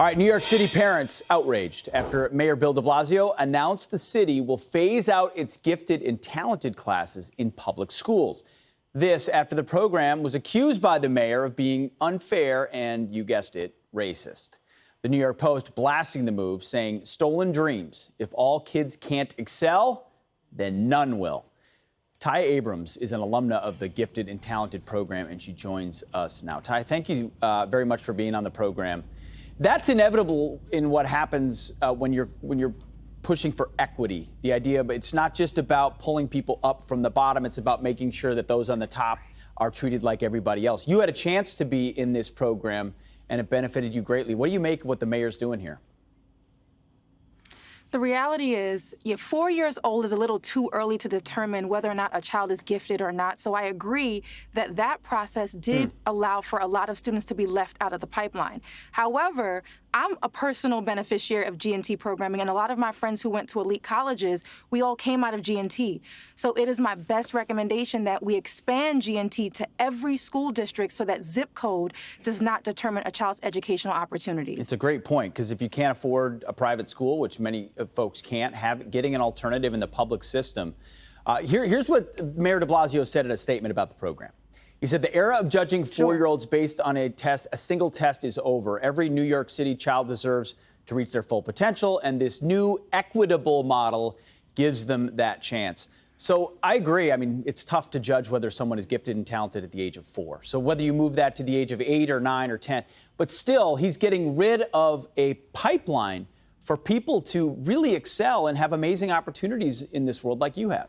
All right, New York City parents outraged after Mayor Bill de Blasio announced the city will phase out its gifted and talented classes in public schools. This after the program was accused by the mayor of being unfair and, you guessed it, racist. The New York Post blasting the move, saying, "Stolen dreams. If all kids can't excel, then none will." Tai Abrams is an alumna of the Gifted and Talented program, and she joins us now. Tai, thank you very much for being on the program. That's inevitable in what happens when you're pushing for equity. The idea, but it's not just about pulling people up from the bottom. It's about making sure that those on the top are treated like everybody else. You had a chance to be in this program, and it benefited you greatly. What do you make of what the mayor's doing here? The reality is, 4 years old is a little too early to determine whether or not a child is gifted or not. So I agree that that process did allow for a lot of students to be left out of the pipeline. However, I'm a personal beneficiary of G&T programming, and a lot of my friends who went to elite colleges, we all came out of G&T. So it is my best recommendation that we expand G&T to every school district so that zip code does not determine a child's educational opportunities. It's a great point, because if you can't afford a private school, which many folks can't, getting an alternative in the public system. Here's what Mayor de Blasio said in a statement about the program. He said the era of judging four-year-olds based on a single test is over. Every New York City child deserves to reach their full potential, and this new equitable model gives them that chance. So I agree. I mean, it's tough to judge whether someone is gifted and talented at the age of 4. So whether you move that to the age of 8 or 9 or 10, but still, he's getting rid of a pipeline for people to really excel and have amazing opportunities in this world like you have.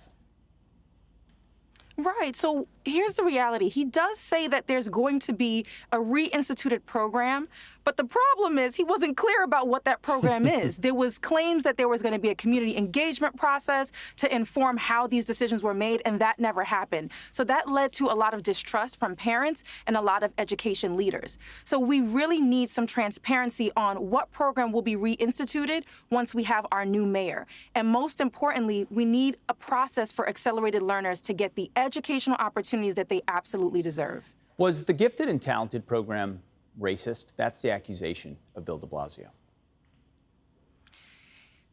Right. So here's the reality. He does say that there's going to be a reinstituted program, but the problem is he wasn't clear about what that program is. There was claims that there was going to be a community engagement process to inform how these decisions were made, and that never happened. So that led to a lot of distrust from parents and a lot of education leaders. So we really need some transparency on what program will be reinstituted once we have our new mayor. And most importantly, we need a process for accelerated learners to get the educational opportunities that they absolutely deserve. Was the Gifted and Talented program racist? That's the accusation of Bill de Blasio.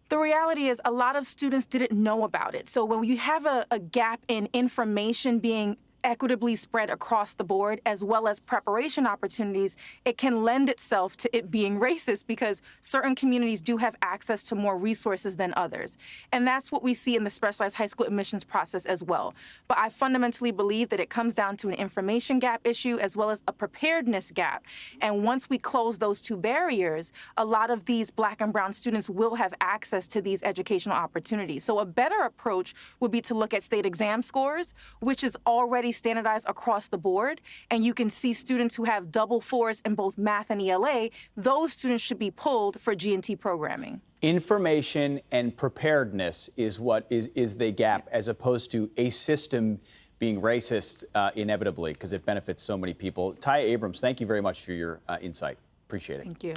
The reality is a lot of students didn't know about it. So when you have a gap in information being equitably spread across the board, as well as preparation opportunities, it can lend itself to it being racist because certain communities do have access to more resources than others. And that's what we see in the specialized high school admissions process as well. But I fundamentally believe that it comes down to an information gap issue as well as a preparedness gap. And once we close those two barriers, a lot of these Black and brown students will have access to these educational opportunities. So a better approach would be to look at state exam scores, which is already standardized across the board, and you can see students who have double 4s in both math and ELA, those students should be pulled for G&T programming. Information and preparedness is what is the gap, as opposed to a system being racist inevitably, because it benefits so many people. Tai Abrams, thank you very much for your insight. Appreciate it. Thank you.